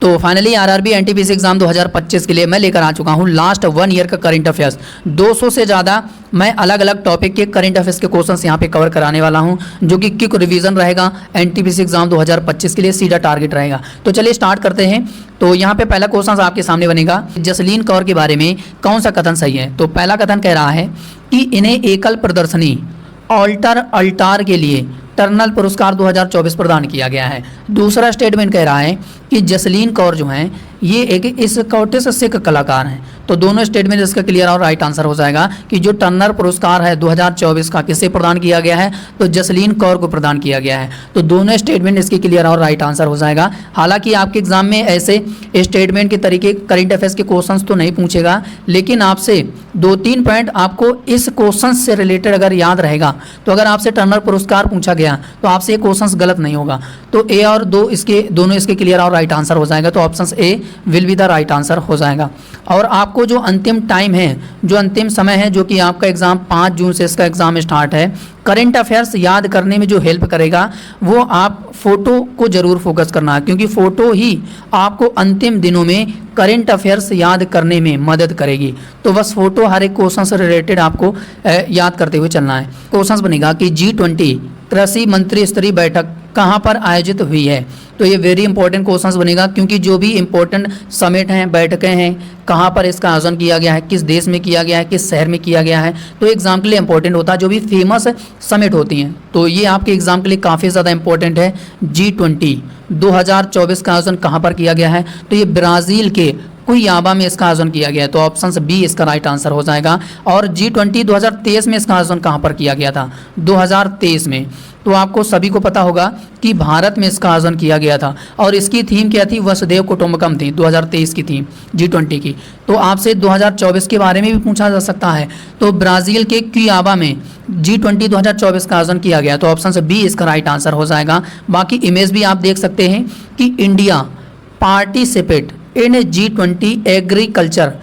तो finally RRB NTPC exam 2025 के लिए मैं लेकर आ चुका हूँ लास्ट 1 ईयर का करंट अफेयर्स। 200 से ज़्यादा मैं अलग अलग टॉपिक के करंट अफेयर्स के क्वेश्चंस यहाँ पे कवर कराने वाला हूँ, जो कि क्विक रिवीजन रहेगा। एनटीपीसी एग्जाम 2025 के लिए सीधा टारगेट रहेगा। तो चलिए स्टार्ट करते हैं। तो यहाँ पे पहला क्वेश्चन आपके सामने बनेगा, जसलीन कौर के बारे में कौन सा कथन सही है। तो पहला कथन कह रहा है कि इन्हें एकल प्रदर्शनी अल्टार के लिए टर्नल पुरस्कार 2024 प्रदान किया गया है। दूसरा स्टेटमेंट कह रहा है कि जसलीन कौर जो हैं ये एक स्कॉटिश सिख कलाकार हैं। तो दोनों स्टेटमेंट इसका क्लियर और राइट आंसर हो जाएगा कि जो टर्नर पुरस्कार है 2024 का किसे प्रदान किया गया है, तो जसलीन कौर को प्रदान किया गया है। तो दोनों स्टेटमेंट इसके क्लियर और राइट आंसर हो जाएगा। हालांकि आपके एग्जाम में ऐसे स्टेटमेंट के तरीके करंट अफेयर्स के क्वेश्चंस तो नहीं पूछेगा, लेकिन आपसे 2-3 पॉइंट आपको इस क्वेश्चन से रिलेटेड अगर याद रहेगा, तो अगर आपसे टर्नर पुरस्कार पूछा गया तो आपसे ये क्वेश्चंस गलत नहीं होगा। तो ए और दोनों इसके क्लियर और राइट आंसर हो जाएगा। तो option A will be the right answer हो जाएगा। और आपको जो अंतिम टाइम है, जो अंतिम समय है, जो कि आपका एग्जाम 5 जून से इसका एग्जाम स्टार्ट है, करंट अफेयर्स याद करने में जो हेल्प करेगा वो आप फोटो को जरूर फोकस करना है, क्योंकि फोटो ही आपको अंतिम दिनों में करंट अफेयर्स याद करने में मदद करेगी। तो बस फोटो हर एक क्वेश्चन से रिलेटेड आपको याद करते हुए चलना है। क्वेश्चन बनेगा कि G20 कृषि मंत्री स्तरीय बैठक कहाँ पर आयोजित हुई है। तो ये वेरी इंपॉर्टेंट क्वेश्चंस बनेगा, क्योंकि जो भी इंपॉर्टेंट समिट हैं, बैठकें हैं, कहाँ पर इसका आयोजन किया गया है, किस देश में किया गया है, किस शहर में किया गया है, तो एग्जाम के लिए इंपॉर्टेंट होता है। जो भी फेमस समिट होती हैं, तो ये आपके एग्जाम के लिए काफ़ी ज़्यादा इंपॉर्टेंट है। G20 2024 का आयोजन कहाँ पर किया गया है, तो ये ब्राज़ील के कुइयाबा में इसका आयोजन किया गया है। तो ऑप्शन बी इसका राइट आंसर हो जाएगा। और G20 2023 में इसका आयोजन कहाँ पर किया गया था, 2023 में। तो आपको सभी को पता होगा कि भारत में इसका आयोजन किया गया था, और इसकी थीम क्या थी, वसुधैव कुटुंबकम थी 2023 की थीम G20 की। तो आपसे 2024 के बारे में भी पूछा जा सकता है। तो ब्राज़ील के क्युयाबा में G20 2024 का आयोजन किया गया। तो ऑप्शन बी इसका राइट आंसर हो जाएगा। बाकी इमेज भी आप देख सकते हैं कि India participate in G20 agriculture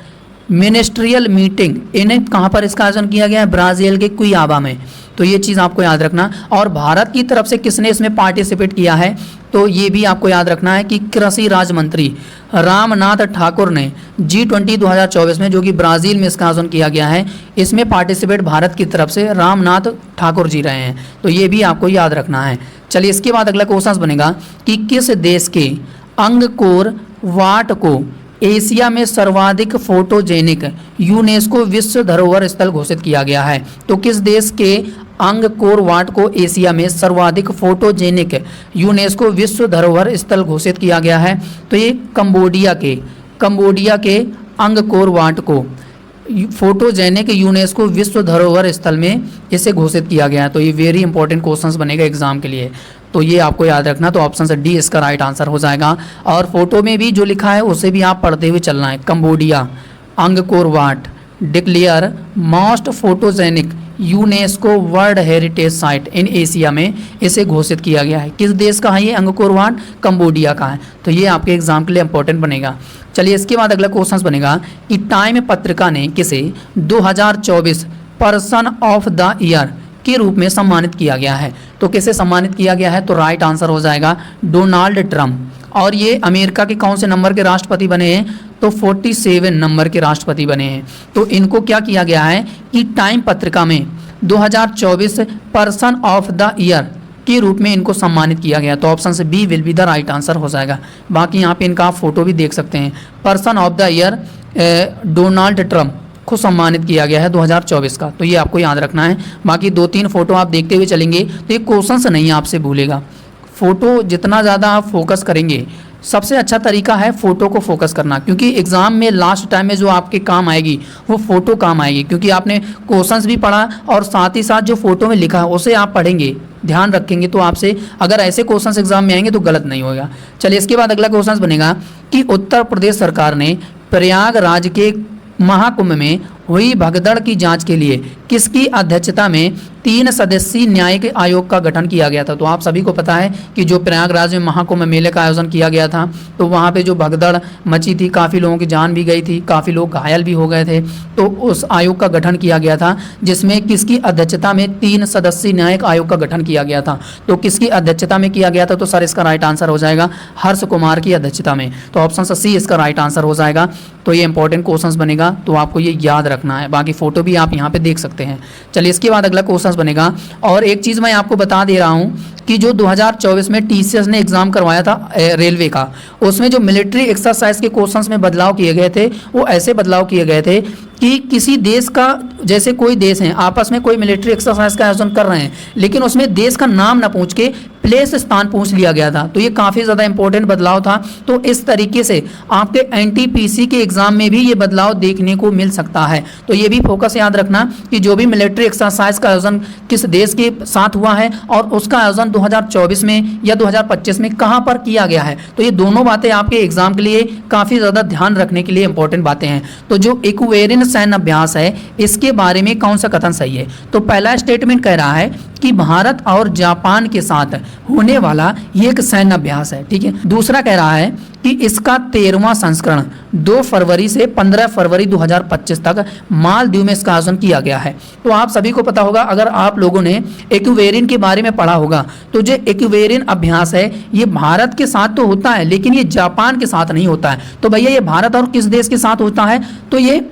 ministerial meeting, इन्हें कहाँ पर इसका आयोजन किया गया है, ब्राज़ील के कुइयाबा में। तो ये चीज़ आपको याद रखना। और भारत की तरफ से किसने इसमें पार्टिसिपेट किया है, तो ये भी आपको याद रखना है कि कृषि राज्य मंत्री रामनाथ ठाकुर ने G20 2024 में, जो कि ब्राज़ील में इसका आयोजन किया गया है, इसमें पार्टिसिपेट भारत की तरफ से रामनाथ ठाकुर जी रहे हैं। तो ये भी आपको याद रखना है। चलिए इसके बाद अगला क्वेश्चन बनेगा कि किस देश के अंगकोर वाट को एशिया में सर्वाधिक फोटोजेनिक यूनेस्को विश्व धरोहर स्थल घोषित किया गया है। तो किस देश के अंगकोर वाट को एशिया में सर्वाधिक फोटोजेनिक यूनेस्को विश्व धरोहर स्थल घोषित किया गया है, तो ये कंबोडिया के अंगकोर वाट को फोटोजेनिक यूनेस्को विश्व धरोहर स्थल में इसे घोषित किया गया है। तो ये वेरी इंपॉर्टेंट क्वेश्चंस बनेगा एग्जाम के लिए, तो ये आपको याद रखना। तो ऑप्शन डी इसका राइट आंसर हो जाएगा। और फोटो में भी जो लिखा है उसे भी आप पढ़ते हुए चलना है। Cambodia Angkor Wat declare most photogenic UNESCO world heritage site in Asia में इसे घोषित किया गया है। किस देश का है ये अंगकोर वाट, कंबोडिया का है। तो ये आपके एग्जाम के लिए इंपॉर्टेंट बनेगा। चलिए इसके बाद अगला क्वेश्चन बनेगा कि टाइम पत्रिका ने किसे 2024 पर्सन ऑफ द ईयर के रूप में सम्मानित किया गया है। तो किसे सम्मानित किया गया है, तो राइट आंसर हो जाएगा डोनाल्ड ट्रम्प। और ये अमेरिका के कौन से नंबर के राष्ट्रपति बने हैं, तो 47 नंबर के राष्ट्रपति बने हैं। तो इनको क्या किया गया है कि टाइम पत्रिका में 2024 पर्सन ऑफ द ईयर के रूप में इनको सम्मानित किया गया। तो ऑप्शन से B will be the right answer हो जाएगा। बाकी यहाँ पे इनका आप फोटो भी देख सकते हैं। Person of the year Donald Trump को सम्मानित किया गया है 2024 का। तो ये आपको याद रखना है। बाकी 2-3 फोटो आप देखते हुए चलेंगे तो ये क्वेश्चन से नहीं आपसे भूलेगा। फोटो जितना ज़्यादा आप फोकस करेंगे, सबसे अच्छा तरीका है फोटो को फोकस करना, क्योंकि एग्जाम में लास्ट टाइम में जो आपके काम आएगी वो फोटो काम आएगी, क्योंकि आपने क्वेश्चंस भी पढ़ा और साथ ही साथ जो फोटो में लिखा है उसे आप पढ़ेंगे, ध्यान रखेंगे। तो आपसे अगर ऐसे क्वेश्चंस एग्जाम में आएंगे तो गलत नहीं होगा। चलिए इसके बाद अगला क्वेश्चन बनेगा कि उत्तर प्रदेश सरकार ने प्रयागराज के महाकुंभ में हुई भगदड़ की जांच के लिए किसकी अध्यक्षता में 3 सदस्यीय न्यायिक आयोग का गठन किया गया था। तो आप सभी को पता है कि जो प्रयागराज में महाकुंभ मेले का आयोजन किया गया था, तो वहाँ पे जो भगदड़ मची थी, काफ़ी लोगों की जान भी गई थी, काफ़ी लोग घायल भी हो गए थे। तो उस आयोग का गठन किया गया था, जिसमें किसकी अध्यक्षता में 3 सदस्यीय न्यायिक आयोग का गठन किया गया था। तो किसकी अध्यक्षता में किया गया था? तो सर इसका राइट आंसर हो जाएगा हर्ष कुमार की अध्यक्षता में। तो ऑप्शन सी इसका राइट आंसर हो जाएगा। तो ये इंपॉर्टेंट क्वेश्चन बनेगा, तो आपको ये याद रखना है। बाकी फोटो भी आप यहाँ पे देख सकते हैं। चलिए इसके बाद अगला क्वेश्चन बनेगा। और एक चीज़ मैं आपको बता दे रहा हूँ कि जो 2024 में टीसीएस ने एग्जाम करवाया था रेलवे का, उसमें जो मिलिट्री एक्सरसाइज के क्वेश्चंस में बदलाव किए गए थे, वो ऐसे बदलाव किए गए थे कि किसी देश का, जैसे कोई देश है आपस में कोई मिलिट्री एक्सरसाइज का आयोजन कर रहे हैं, लेकिन उसमें देश का नाम ना पूछ के प्लेस स्थान पूछ लिया गया था। तो ये काफ़ी ज़्यादा इंपॉर्टेंट बदलाव था। तो इस तरीके से आपके एनटीपीसी के एग्जाम में भी ये बदलाव देखने को मिल सकता है। तो ये भी फोकस याद रखना कि जो भी मिलिट्री एक्सरसाइज का आयोजन किस देश के साथ हुआ है और उसका आयोजन 2024 में या 2025 में कहाँ पर किया गया है। तो ये दोनों बातें आपके एग्जाम के लिए काफ़ी ज़्यादा ध्यान रखने के लिए इंपॉर्टेंट बातें हैं। तो जो इक्वेरियन सैन्य अभ्यास है, इसके बारे में कौन सा कथन सही है? तो पहला स्टेटमेंट कह रहा है कि भारत और जापान के साथ होने वाला ये एक सैन्य अभ्यास है, ठीक है। दूसरा कह रहा है कि इसका 13वां संस्करण 2 फरवरी से 15 फरवरी 2025 तक मालदीव में इसका आयोजन किया गया है। तो आप सभी को पता होगा, अगर आप लोगों ने इक्वेरियन के बारे में पढ़ा होगा, तो जो इक्वेरियन अभ्यास है ये भारत के साथ तो होता है, लेकिन ये जापान के साथ नहीं होता है। तो भैया ये भारत और किस देश के साथ होता है? तो ये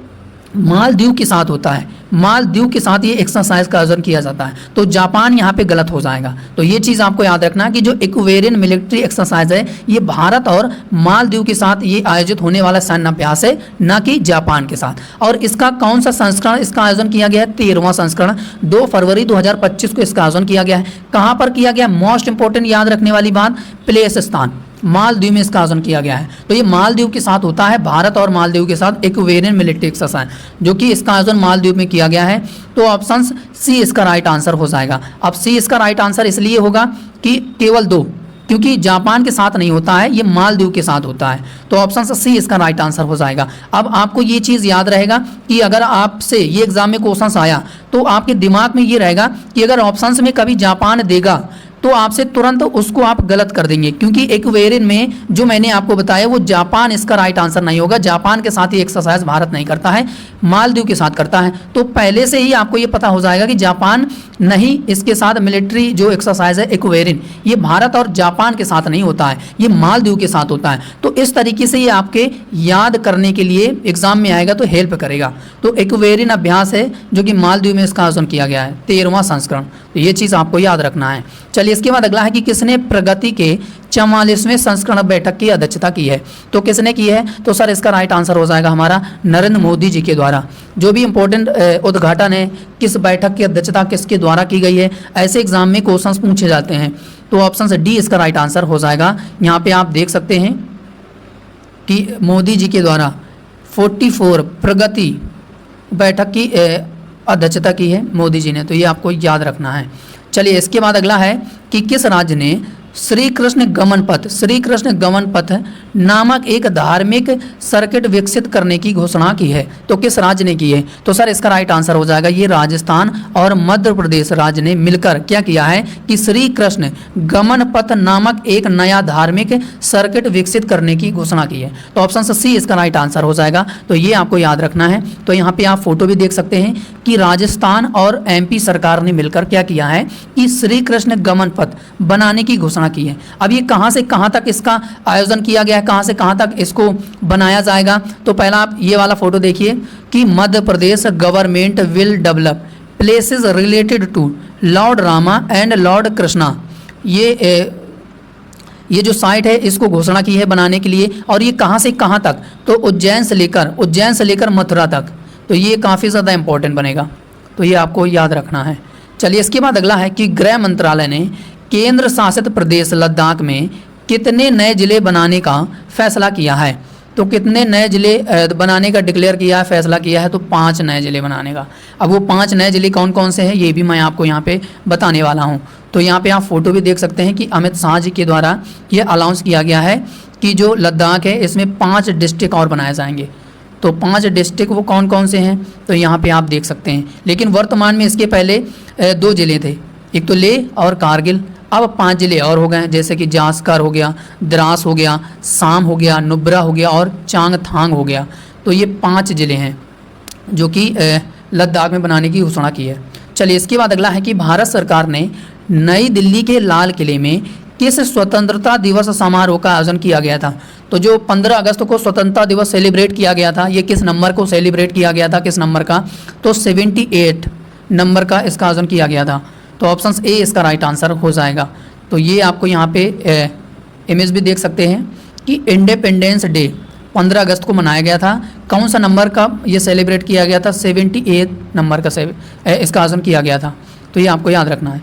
मालदीव के साथ होता है। मालदीव के साथ ये एक्सरसाइज का आयोजन किया जाता है। तो जापान यहाँ पे गलत हो जाएगा। तो ये चीज़ आपको याद रखना कि जो इक्वेरियन मिलिट्री एक्सरसाइज है ये भारत और मालदीव के साथ ये आयोजित होने वाला सैन्य अभ्यास है, ना कि जापान के साथ। और इसका कौन सा संस्करण इसका आयोजन किया गया है? 13वां संस्करण 2 फरवरी 2025 को इसका आयोजन किया गया है। कहाँ पर किया गया? मोस्ट इंपॉर्टेंट याद रखने वाली बात, प्लेस स्थान मालदीव में इसका आयोजन किया गया है। तो ये मालदीव के साथ होता है, भारत और मालदीव के साथ इक्वेरियन मिलिट्री एक्सरसाइज, जो कि इसका आयोजन मालदीव में किया गया है। तो ऑप्शन सी इसका राइट आंसर हो जाएगा। अब सी इसका राइट आंसर इसलिए होगा कि केवल 2, क्योंकि जापान के साथ नहीं होता है, ये मालदीव के साथ होता है। तो ऑप्शन सी इसका राइट आंसर हो जाएगा। अब आपको ये चीज़ याद रहेगा कि अगर आपसे ये एग्जाम में क्वेश्चन आया तो आपके दिमाग में ये रहेगा कि अगर ऑप्शन में कभी जापान देगा तो आपसे तुरंत उसको आप गलत कर देंगे, क्योंकि इक्वेरियन में जो मैंने आपको बताया वो जापान इसका राइट आंसर नहीं होगा। जापान के साथ ये एक्सरसाइज भारत नहीं करता है, मालदीव के साथ करता है। तो पहले से ही आपको ये पता हो जाएगा कि जापान नहीं, इसके साथ मिलिट्री जो एक्सरसाइज है इक्वेरियन, ये भारत और जापान के साथ नहीं होता है, ये मालदीव के साथ होता है। तो इस तरीके से ये आपके याद करने के लिए एग्जाम में आएगा तो हेल्प करेगा। तो इक्वेरियन अभ्यास है जो कि मालदीव में इसका आयोजन किया गया है, 13वां संस्करण। तो ये चीज़ आपको याद रखना है। चलिए इसके बाद अगला है कि किसने प्रगति के 44वें संस्करण बैठक की अध्यक्षता की है? तो किसने की है? तो सर इसका राइट आंसर हो जाएगा हमारा नरेंद्र मोदी जी के द्वारा। जो भी इंपॉर्टेंट उद्घाटन है, किस बैठक की अध्यक्षता किसके द्वारा की गई है, ऐसे एग्जाम में क्वेश्चंस पूछे जाते हैं। तो ऑप्शन से डी इसका राइट आंसर हो जाएगा। यहाँ पे आप देख सकते हैं कि मोदी जी के द्वारा 44 प्रगति बैठक की अध्यक्षता की है मोदी जी ने। तो ये आपको याद रखना है। चलिए इसके बाद अगला है कि किस राज्य ने श्री कृष्ण गमन पथ नामक एक धार्मिक सर्किट विकसित करने की घोषणा की है? तो किस राज्य ने की है? तो सर इसका राइट आंसर हो जाएगा ये राजस्थान और मध्य प्रदेश राज्य ने मिलकर क्या किया है कि श्री कृष्ण गमन पथ नामक एक नया धार्मिक सर्किट विकसित करने की घोषणा की है। तो ऑप्शन सी इसका राइट आंसर हो जाएगा। तो ये आपको याद रखना है। तो यहाँ पे आप फोटो भी देख सकते हैं कि राजस्थान और एमपी सरकार ने मिलकर क्या किया है कि श्री कृष्ण गमन पथ बनाने की घोषणा की है। अब ये कहां से कहां तक इसका आयोजन किया गया है, कहां से कहां तक इसको बनाया जाएगा? तो पहला आप ये वाला फोटो देखिए कि Madhya Pradesh government will develop places related to lord Rama and lord Krishna. ये जो साइट है इसको घोषणा की है बनाने के लिए। और ये कहां से कहां तक? तो उज्जैन से लेकर मथुरा तक। तो ये काफ़ी ज़्यादा इंपॉर्टेंट बनेगा। तो ये आपको याद रखना है। चलिए इसके बाद अगला है कि गृह मंत्रालय ने केंद्र शासित प्रदेश लद्दाख में कितने नए जिले बनाने का फैसला किया है? तो कितने नए जिले बनाने का डिक्लेयर किया है, फैसला किया है? तो 5 नए जिले बनाने का। अब वो 5 नए जिले कौन कौन से हैं ये भी मैं आपको यहाँ पे बताने वाला हूँ। तो यहाँ पे आप फोटो भी देख सकते हैं कि अमित शाह जी के द्वारा ये अनाउंस किया गया है कि जो लद्दाख है इसमें 5 डिस्ट्रिक्ट और बनाए जाएंगे। तो 5 डिस्ट्रिक्ट वो कौन कौन से हैं, तो यहाँ पे आप देख सकते हैं। लेकिन वर्तमान में इसके पहले 2 ज़िले थे, एक तो लेह और कारगिल। अब 5 ज़िले और हो गए हैं, जैसे कि जास्कर हो गया, द्रास हो गया, साम हो गया, नुब्रा हो गया और चांगथांग हो गया। तो ये 5 ज़िले हैं जो कि लद्दाख में बनाने की घोषणा की है। चलिए इसके बाद अगला है कि भारत सरकार ने नई दिल्ली के लाल किले में किस स्वतंत्रता दिवस समारोह का आयोजन किया गया था। तो जो 15 अगस्त को स्वतंत्रता दिवस सेलिब्रेट किया गया था, ये किस नंबर को सेलिब्रेट किया गया था, किस नंबर का, तो 78 नंबर का इसका आयोजन किया गया था। तो ऑप्शन ए इसका राइट आंसर हो जाएगा। तो ये आपको यहाँ पे इमेज भी देख सकते हैं कि इंडिपेंडेंस डे 15 अगस्त को मनाया गया था। कौन सा नंबर का ये सेलिब्रेट किया गया था, 78 नंबर का इसका आयोजन किया गया था। तो ये आपको याद रखना है।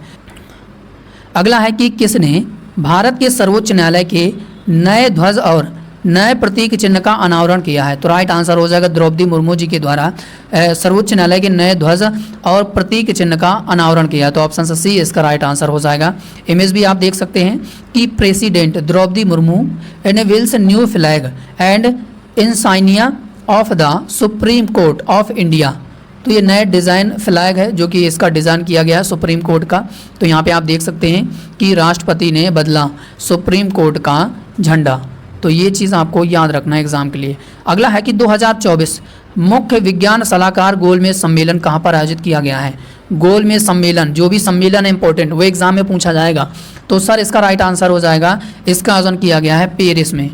अगला है कि किसने भारत के सर्वोच्च न्यायालय के नए ध्वज और नए प्रतीक चिन्ह का अनावरण किया है। तो राइट आंसर हो जाएगा द्रौपदी मुर्मू जी के द्वारा सर्वोच्च न्यायालय के नए ध्वज और प्रतीक चिन्ह का अनावरण किया है। तो ऑप्शन सी इसका राइट आंसर हो जाएगा। इमेज भी आप देख सकते हैं कि president Draupadi Murmu unveils new flag and insignia of the supreme court of India. तो ये नए डिज़ाइन फ्लैग है जो कि इसका डिज़ाइन किया गया है सुप्रीम कोर्ट का। तो यहाँ पे आप देख सकते हैं कि राष्ट्रपति ने बदला सुप्रीम कोर्ट का झंडा। तो ये चीज़ आपको याद रखना है एग्जाम के लिए। अगला है कि 2024 मुख्य विज्ञान सलाहकार गोलमेज सम्मेलन कहाँ पर आयोजित किया गया है। गोलमेज सम्मेलन, जो भी सम्मेलन है इंपॉर्टेंट, वो एग्जाम में पूछा जाएगा। तो सर इसका राइट आंसर हो जाएगा, इसका आयोजन किया गया है पेरिस में।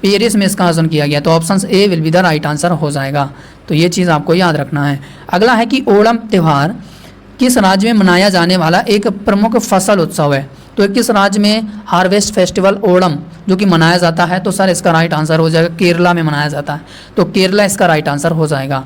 पेरिस में इसका आयोजन किया गया। तो option A will be the right answer हो जाएगा। तो ये चीज़ आपको याद रखना है। अगला है कि ओणम त्यौहार किस राज्य में मनाया जाने वाला एक प्रमुख फसल उत्सव है। तो किस राज्य में हार्वेस्ट फेस्टिवल ओणम जो कि मनाया जाता है, तो सर इसका राइट आंसर हो जाएगा केरला में मनाया जाता है। तो केरला इसका राइट आंसर हो जाएगा।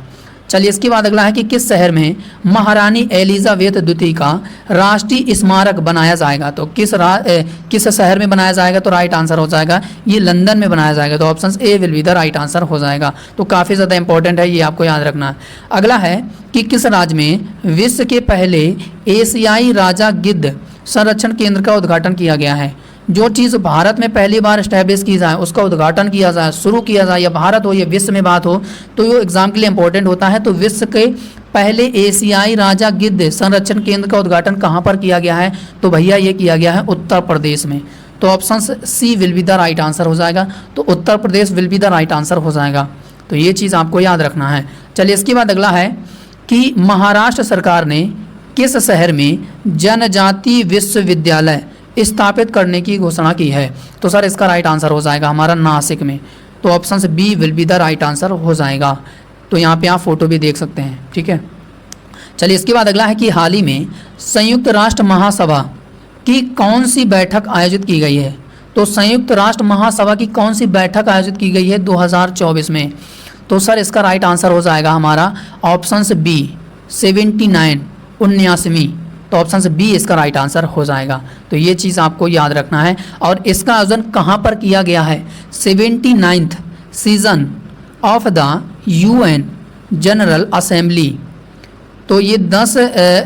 चलिए इसके बाद अगला है कि किस शहर में महारानी एलिजाबेथ द्वितीय का राष्ट्रीय स्मारक बनाया जाएगा। तो किस शहर में बनाया जाएगा, तो राइट आंसर हो जाएगा ये लंदन में बनाया जाएगा। तो option A will be the right answer हो जाएगा। तो काफ़ी ज़्यादा इंपॉर्टेंट है, ये आपको याद रखना है। अगला है कि किस राज्य में विश्व के पहले एशियाई राजा गिद्ध संरक्षण केंद्र का उद्घाटन किया गया है। जो चीज़ भारत में पहली बार स्टैब्लिश की जाए, उसका उद्घाटन किया जाए, शुरू किया जाए, या भारत हो या विश्व में बात हो, तो ये एग्जाम के लिए इंपॉर्टेंट होता है। तो विश्व के पहले एशियाई राजा गिद्ध संरक्षण केंद्र का उद्घाटन कहाँ पर किया गया है, तो भैया ये किया गया है उत्तर प्रदेश में। तो option C will be the right answer हो जाएगा। तो Uttar Pradesh will be the right answer हो जाएगा। तो ये चीज़ आपको याद रखना है। चलिए इसके बाद अगला है कि महाराष्ट्र सरकार ने किस शहर में जनजातीय विश्वविद्यालय स्थापित करने की घोषणा की है। तो सर इसका राइट आंसर हो जाएगा हमारा नासिक में। तो ऑप्शन से B will be the right answer हो जाएगा। तो यहाँ पे आप फोटो भी देख सकते हैं, ठीक है। चलिए इसके बाद अगला है कि हाल ही में संयुक्त राष्ट्र महासभा की कौन सी बैठक आयोजित की गई है। तो संयुक्त राष्ट्र महासभा की कौन सी बैठक आयोजित की गई है 2024 में। तो सर इसका राइट आंसर हो जाएगा हमारा ऑप्शन से बी 79 79वीं। तो ऑप्शन से बी इसका राइट आंसर हो जाएगा। तो ये चीज़ आपको याद रखना है। और इसका आयोजन कहाँ पर किया गया है, 79th season of the UN general assembly. तो ये 10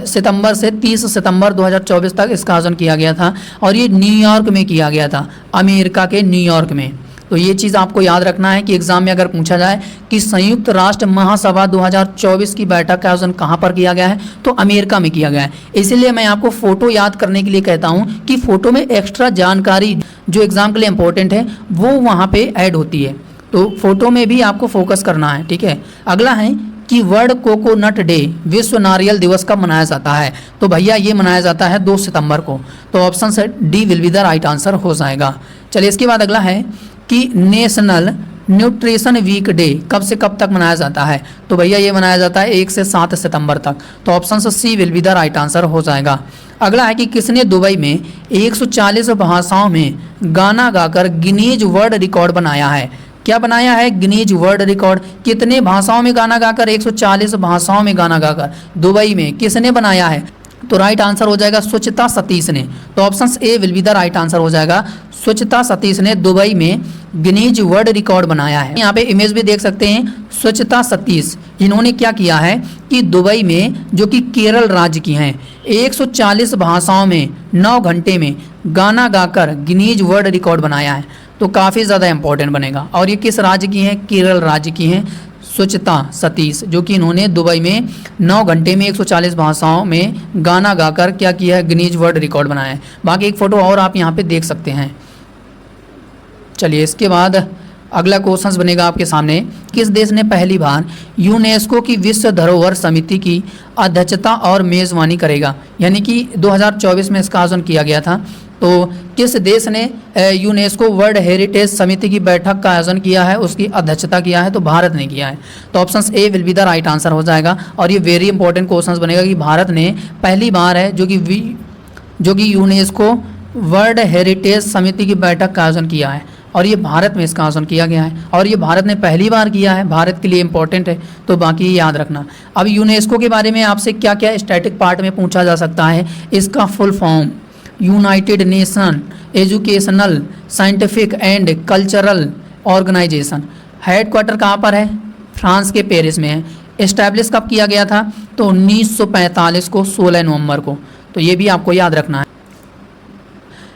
सितंबर से 30 सितंबर 2024 तक इसका आयोजन किया गया था और ये न्यूयॉर्क में किया गया था, अमेरिका के न्यूयॉर्क में। तो ये चीज़ आपको याद रखना है कि एग्जाम में अगर पूछा जाए कि संयुक्त राष्ट्र महासभा 2024 की बैठक का आयोजन कहाँ पर किया गया है, तो अमेरिका में किया गया है। इसीलिए मैं आपको फ़ोटो याद करने के लिए कहता हूँ कि फ़ोटो में एक्स्ट्रा जानकारी जो एग्ज़ाम के लिए इंपॉर्टेंट है वो वहाँ पे ऐड होती है। तो फोटो में भी आपको फोकस करना है, ठीक है। अगला है कि वर्ल्ड कोकोनट डे विश्व नारियल दिवस कब मनाया जाता है। तो भैया ये मनाया जाता है 2 सितंबर को। तो ऑप्शन से D will be the right answer हो जाएगा। चलिए इसके बाद अगला है कि नेशनल न्यूट्रिशन वीक डे कब से कब तक मनाया जाता है। तो भैया ये मनाया जाता है 1 से 7 सितंबर तक। तो ऑप्शन से C will be the right answer हो जाएगा। अगला है कि किसने दुबई में 140 भाषाओं में गाना गाकर गिनीज वर्ल्ड रिकॉर्ड बनाया है। क्या बनाया है, गिनीज वर्ल्ड रिकॉर्ड। कितने भाषाओं में गाना गाकर, 140 भाषाओं में गाना गाकर दुबई में किसने बनाया है। तो राइट आंसर हो जाएगा स्वच्छता सतीश ने। तो option A will be the right answer हो जाएगा। स्वच्छता सतीश ने दुबई में गिनीज वर्ल्ड रिकॉर्ड बनाया है। यहाँ पे इमेज भी देख सकते हैं। स्वच्छता सतीश इन्होंने क्या किया है कि दुबई में, जो कि केरल राज्य की हैं, 140 भाषाओं में 9 घंटे में गाना गाकर गिनीज वर्ल्ड रिकॉर्ड बनाया है। तो काफ़ी ज़्यादा इंपॉर्टेंट बनेगा। और ये किस राज्य की हैं? केरल राज्य की हैं सुचिता सतीश, जो कि इन्होंने दुबई में 9 घंटे में 140 भाषाओं में गाना गाकर क्या किया है? गिनीज वर्ल्ड रिकॉर्ड बनाया है। बाकी एक फ़ोटो और आप यहाँ पे देख सकते हैं। चलिए इसके बाद अगला क्वेश्चन बनेगा आपके सामने, किस देश ने पहली बार यूनेस्को की विश्व धरोहर समिति की अध्यक्षता और मेज़बानी करेगा? यानी कि 2024 में इसका आयोजन किया गया था। तो किस देश ने यूनेस्को वर्ल्ड हेरिटेज समिति की बैठक का आयोजन किया है, उसकी अध्यक्षता किया है? तो भारत ने किया है। तो option A will be the right answer हो जाएगा। और ये वेरी इंपॉर्टेंट क्वेश्चन बनेगा कि भारत ने पहली बार है जो कि यूनेस्को वर्ल्ड हेरिटेज समिति की बैठक का आयोजन किया है, और ये भारत में इसका आयोजन किया गया है, और ये भारत ने पहली बार किया है, भारत के लिए इंपॉर्टेंट है। तो बाकी याद रखना। अब यूनेस्को के बारे में आपसे क्या क्या स्टैटिक पार्ट में पूछा जा सकता है? इसका full form United Nation Educational Scientific and Cultural Organisation. Headquarter कहाँ पर है? फ्रांस के पेरिस में है। इस्टेब्लिश कब किया गया था? तो 1945 को 16 नवंबर को। तो ये भी आपको याद रखना है।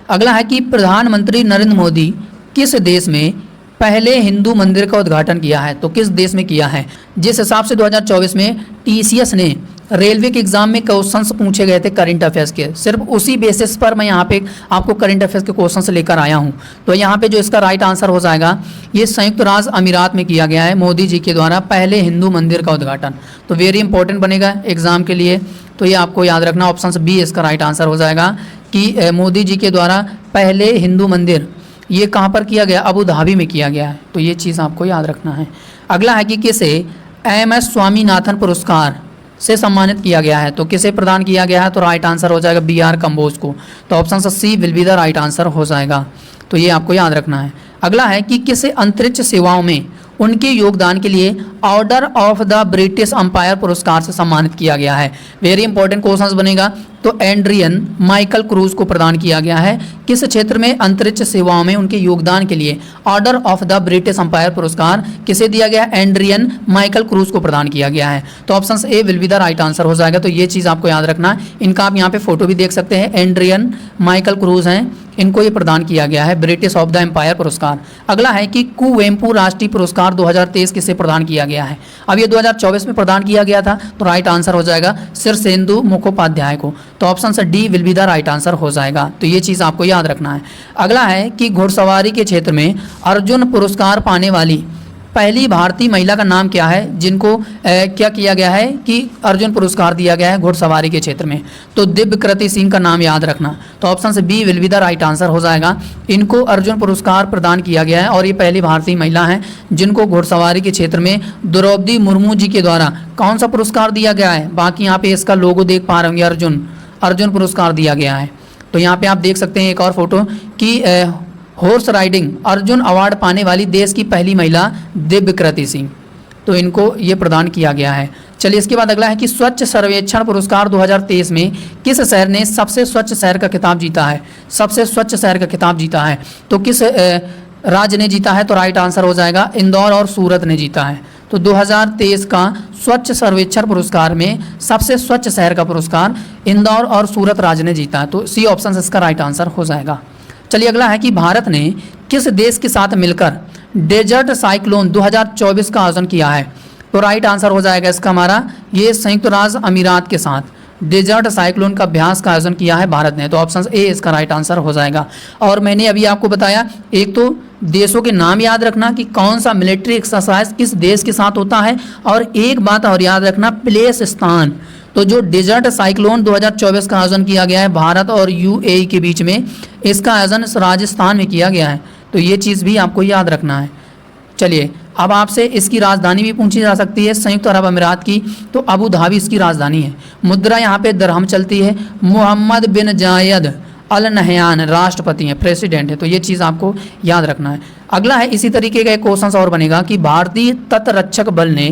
अगला है कि प्रधानमंत्री नरेंद्र मोदी किस देश में पहले हिंदू मंदिर का उद्घाटन किया है? तो किस देश में किया है? जिस हिसाब से 2024 में टीसीएस ने रेलवे के एग्जाम में क्वेश्चंस पूछे गए थे करंट अफेयर्स के, सिर्फ उसी बेसिस पर मैं यहाँ पे आपको करंट अफेयर्स के क्वेश्चंस लेकर आया हूँ। तो यहाँ पे जो इसका राइट आंसर हो जाएगा, ये संयुक्त राज्य अमीरात में किया गया है मोदी जी के द्वारा पहले हिंदू मंदिर का उद्घाटन। तो वेरी इंपॉर्टेंट बनेगा एग्जाम के लिए। तो ये आपको याद रखना, ऑप्शन बी इसका राइट आंसर हो जाएगा कि मोदी जी के द्वारा पहले हिंदू मंदिर ये कहाँ पर किया गया? अबू धाबी में किया गया है। तो ये चीज़ आपको याद रखना है। अगला है कि किसे एम.एस. स्वामीनाथन पुरस्कार से सम्मानित किया गया है? तो किसे प्रदान किया गया है? तो राइट आंसर हो जाएगा बी.आर. कंबोज को। तो option C will be the right answer हो जाएगा। तो ये आपको याद रखना है। अगला है कि किसे अंतरिक्ष सेवाओं में उनके योगदान के लिए order of the British umpire पुरस्कार से सम्मानित किया गया है? वेरी इंपॉर्टेंट क्वेश्चन बनेगा। तो एड्रियन माइकल क्रूज को प्रदान किया गया है। किस क्षेत्र में? अंतरिक्ष सेवाओं में उनके योगदान के लिए order of the British umpire पुरस्कार किसे दिया गया? एड्रियन माइकल क्रूज को प्रदान किया गया है। तो option A will be the right answer हो जाएगा। तो ये चीज़ आपको याद रखना। इनका आप यहाँ पे फोटो भी देख सकते हैं। एड्रियन माइकल क्रूज हैं, इनको ये प्रदान किया गया है ब्रिटिश ऑफ द एम्पायर पुरस्कार। अगला है कि कुवेम्पू राष्ट्रीय पुरस्कार 2023 किसे प्रदान किया गया है? अब ये 2024 में प्रदान किया गया था। तो राइट आंसर हो जाएगा शीर्षेंदु मुखोपाध्याय को। तो ऑप्शन से D will be the right answer हो जाएगा। तो ये चीज़ आपको याद रखना है। अगला है कि घुड़सवारी के क्षेत्र में अर्जुन पुरस्कार पाने वाली पहली भारतीय महिला का नाम क्या है, जिनको क्या किया गया है कि अर्जुन पुरस्कार दिया गया है घुड़सवारी के क्षेत्र में? तो दिव्यकृति सिंह का नाम याद रखना। तो ऑप्शन से B will be the right answer हो जाएगा। इनको अर्जुन पुरस्कार प्रदान किया गया है, और ये पहली भारतीय महिला हैं जिनको घुड़सवारी के क्षेत्र में द्रौपदी मुर्मू जी के द्वारा कौन सा पुरस्कार दिया गया है? बाकी यहाँ पे इसका लोगो देख पा रहे होंगे, अर्जुन पुरस्कार दिया गया है। तो यहाँ पे आप देख सकते हैं एक और फोटो कि हॉर्स राइडिंग अर्जुन अवार्ड पाने वाली देश की पहली महिला दिव्यकृति सिंह, तो इनको ये प्रदान किया गया है। चलिए इसके बाद अगला है कि स्वच्छ सर्वेक्षण पुरस्कार 2023 में किस शहर ने सबसे स्वच्छ शहर का खिताब जीता है? सबसे स्वच्छ शहर का खिताब जीता है तो किस राज्य ने जीता है? तो राइट आंसर हो जाएगा इंदौर और सूरत ने जीता है। तो 2023 का स्वच्छ सर्वेक्षण पुरस्कार में सबसे स्वच्छ शहर का पुरस्कार इंदौर और सूरत राज्य ने जीता है। तो सी ऑप्शन इसका राइट आंसर हो जाएगा। चलिए अगला है कि भारत ने किस देश के साथ मिलकर डेजर्ट साइक्लोन 2024 का आयोजन किया है? तो राइट आंसर हो जाएगा इसका हमारा ये संयुक्त राज्य अमीरात के साथ डेजर्ट साइक्लोन का अभ्यास का आयोजन किया है भारत ने। तो ऑप्शन ए इसका राइट आंसर हो जाएगा। और मैंने अभी आपको बताया, एक तो देशों के नाम याद रखना कि कौन सा मिलिट्री एक्सरसाइज किस देश के साथ होता है, और एक बात और याद रखना प्लेस स्थान। तो जो डेजर्ट साइक्लोन 2024 का आयोजन किया गया है भारत और यूएई के बीच में, इसका आयोजन राजस्थान में किया गया है। तो ये चीज़ भी आपको याद रखना है। चलिए अब आपसे इसकी राजधानी भी पूछी जा सकती है संयुक्त अरब अमीरात की, तो अबू धाबी इसकी राजधानी है। मुद्रा यहाँ पे दरहम चलती है। मोहम्मद बिन जायद अल नहयान राष्ट्रपति हैं, प्रेसिडेंट है। तो ये चीज़ आपको याद रखना है। अगला है इसी तरीके का एक क्वेश्चन और बनेगा कि भारतीय तटरक्षक बल ने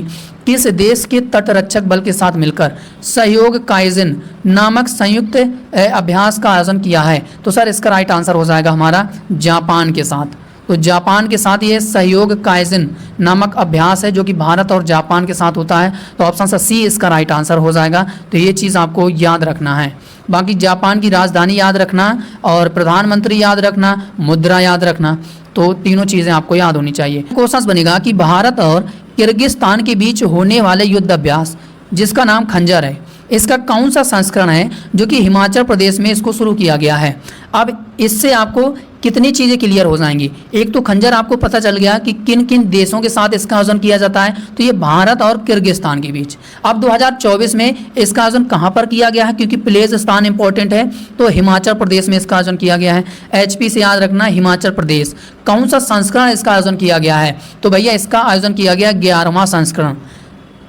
किस देश के तटरक्षक बल के साथ मिलकर सहयोग काइजन नामक संयुक्त अभ्यास का आयोजन किया है? तो सर इसका राइट आंसर हो जाएगा हमारा जापान के साथ। तो जापान के साथ ये सहयोग काइजन नामक अभ्यास है जो कि भारत और जापान के साथ होता है। तो ऑप्शन सी इसका राइट आंसर हो जाएगा। तो ये चीज़ आपको याद रखना है। बाकी जापान की राजधानी याद रखना और प्रधानमंत्री याद रखना, मुद्रा याद रखना। तो तीनों चीज़ें आपको याद होनी चाहिए। क्वेश्चन बनेगा कि भारत और किर्गिस्तान के बीच होने वाले युद्ध अभ्यास जिसका नाम खंजर है, इसका कौन सा संस्करण है जो कि हिमाचल प्रदेश में इसको शुरू किया गया है। अब इससे आपको कितनी चीज़ें क्लियर हो जाएंगी। एक तो खंजर आपको पता चल गया कि किन किन देशों के साथ इसका आयोजन किया जाता है, तो ये भारत और किर्गिस्तान के बीच। अब 2024 में इसका आयोजन कहाँ पर किया गया है, क्योंकि प्लेस स्थान इंपॉर्टेंट है, तो हिमाचल प्रदेश में इसका आयोजन किया गया है। HP से याद रखना हिमाचल प्रदेश। कौन सा संस्करण इसका आयोजन किया गया है, तो भैया इसका आयोजन किया गया 11वां संस्करण